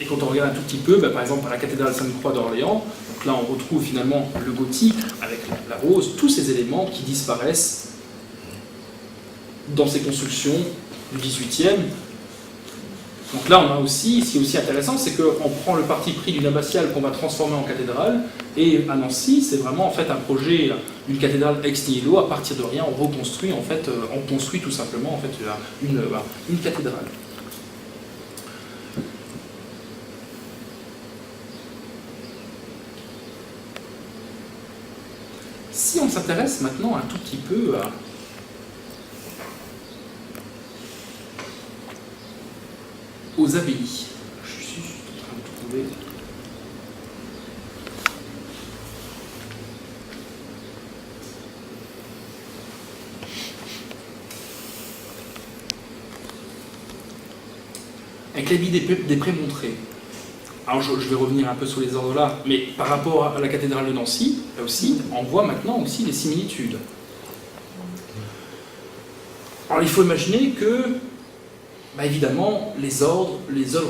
Et quand on regarde un tout petit peu, par exemple à la cathédrale Sainte-Croix d'Orléans, donc là on retrouve finalement le gothique avec la rose, tous ces éléments qui disparaissent dans ces constructions du XVIIIe. Donc là on a aussi, ce qui est aussi intéressant, c'est qu'on prend le parti pris d'une abbatiale qu'on va transformer en cathédrale, et à Nancy c'est vraiment en fait un projet d'une cathédrale ex nihilo, à partir de rien on reconstruit en fait, on construit tout simplement en fait une cathédrale. Si on s'intéresse maintenant un tout petit peu aux abbayes, je suis en train de trouver. Avec l'habit des prémontrés. Alors je vais revenir un peu sur les ordres là, mais par rapport à la cathédrale de Nancy, là aussi, on voit maintenant aussi des similitudes. Alors il faut imaginer que, évidemment, les ordres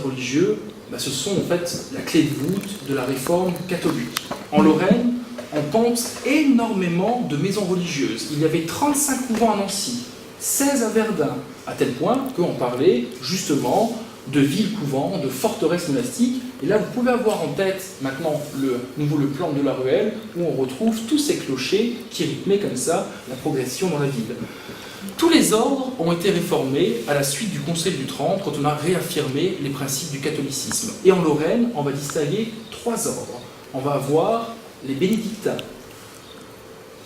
religieux, ce sont en fait la clé de voûte de la réforme catholique. En Lorraine, on compte énormément de maisons religieuses. Il y avait 35 couvents à Nancy, 16 à Verdun, à tel point qu'on parlait justement de villes-couvents, de forteresses monastiques. Et là, vous pouvez avoir en tête maintenant le plan de la Ruelle, où on retrouve tous ces clochers qui rythmaient comme ça la progression dans la ville. Tous les ordres ont été réformés à la suite du Concile du Trente, quand on a réaffirmé les principes du catholicisme. Et en Lorraine, on va distinguer 3 ordres. On va avoir les bénédictins,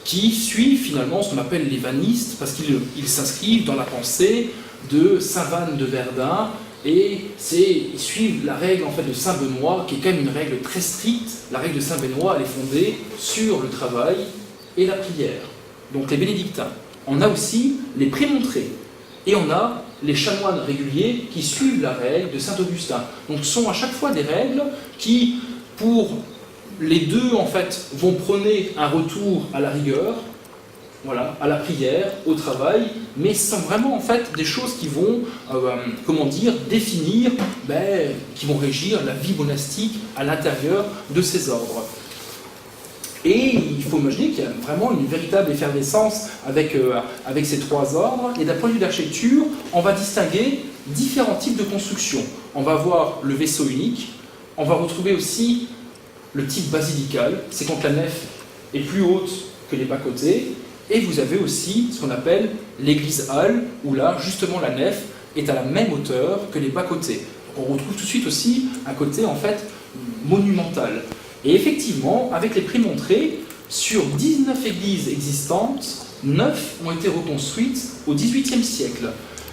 qui suivent finalement ce qu'on appelle les vanistes, parce qu'ils s'inscrivent dans la pensée de Saint Vanne de Verdun, et ils suivent la règle en fait, de Saint Benoît, qui est quand même une règle très stricte. La règle de Saint Benoît, elle est fondée sur le travail et la prière. Donc les bénédictins. On a aussi les prémontrés. Et on a les chanoines réguliers qui suivent la règle de Saint Augustin. Donc ce sont à chaque fois des règles qui, pour les deux, en fait, vont prôner un retour à la rigueur, voilà, à la prière, au travail, mais ce sont vraiment en fait des choses qui vont, définir, qui vont régir la vie monastique à l'intérieur de ces ordres. Et il faut imaginer qu'il y a vraiment une véritable effervescence avec ces 3 ordres. Et d'un point de vue d'architecture, on va distinguer différents types de constructions. On va avoir le vaisseau unique, on va retrouver aussi le type basilical, c'est quand la nef est plus haute que les bas-côtés. Et vous avez aussi ce qu'on appelle l'église-halle, où là, justement, la nef est à la même hauteur que les bas-côtés. On retrouve tout de suite aussi un côté, en fait, monumental. Et effectivement, avec les prémontrés, sur 19 églises existantes, 9 ont été reconstruites au XVIIIe siècle.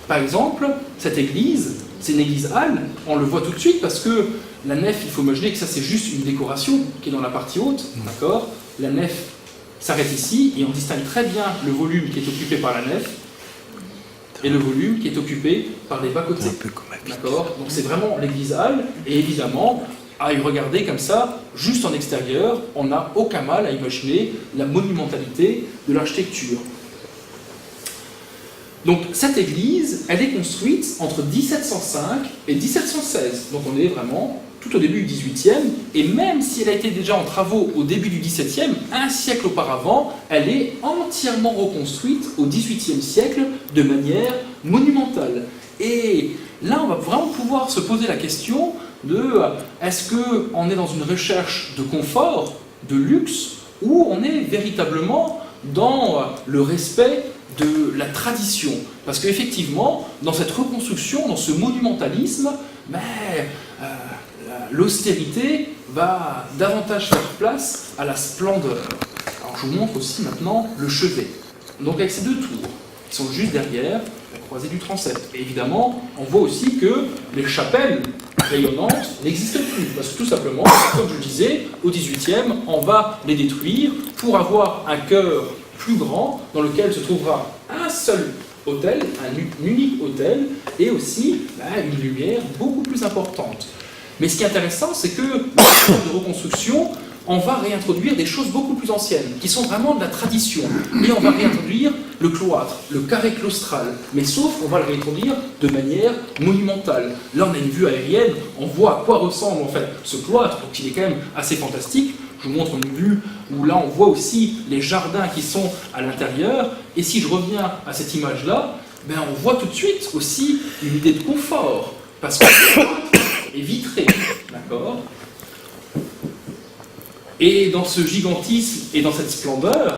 Par exemple, cette église, c'est une église-halle, on le voit tout de suite parce que la nef, il faut imaginer que ça c'est juste une décoration qui est dans la partie haute, d'accord ? La nef s'arrête ici et on distingue très bien le volume qui est occupé par la nef et le volume qui est occupé par les bas-côtés. D'accord ? Donc c'est vraiment l'église-halle et évidemment, à y regarder comme ça, juste en extérieur, on n'a aucun mal à imaginer la monumentalité de l'architecture. Donc cette église, elle est construite entre 1705 et 1716. Donc on est vraiment tout au début du XVIIIe, et même si elle a été déjà en travaux au début du XVIIe, un siècle auparavant, elle est entièrement reconstruite au XVIIIe siècle de manière monumentale. Et là, on va vraiment pouvoir se poser la question de est-ce qu'on est dans une recherche de confort, de luxe, ou on est véritablement dans le respect de la tradition. Parce qu'effectivement, dans cette reconstruction, dans ce monumentalisme, l'austérité va davantage faire place à la splendeur. Alors je vous montre aussi maintenant le chevet. Donc avec ces 2 tours, qui sont juste derrière la croisée du transept. Et évidemment, on voit aussi que les chapelles rayonnantes n'existent plus. Parce que tout simplement, comme je le disais, au XVIIIe, on va les détruire pour avoir un chœur plus grand dans lequel se trouvera un seul autel, un unique autel, et aussi une lumière beaucoup plus importante. Mais ce qui est intéressant, c'est que dans le de reconstruction, on va réintroduire des choses beaucoup plus anciennes, qui sont vraiment de la tradition. Et on va réintroduire le cloître, le carré claustral, mais sauf qu'on va le réintroduire de manière monumentale. Là, on a une vue aérienne, on voit à quoi ressemble en fait ce cloître, donc il est quand même assez fantastique. Je vous montre une vue où là, on voit aussi les jardins qui sont à l'intérieur, et si je reviens à cette image-là, ben, on voit tout de suite aussi une idée de confort, parce que le cloître est vitré, d'accord ? Et dans ce gigantisme et dans cette splendeur,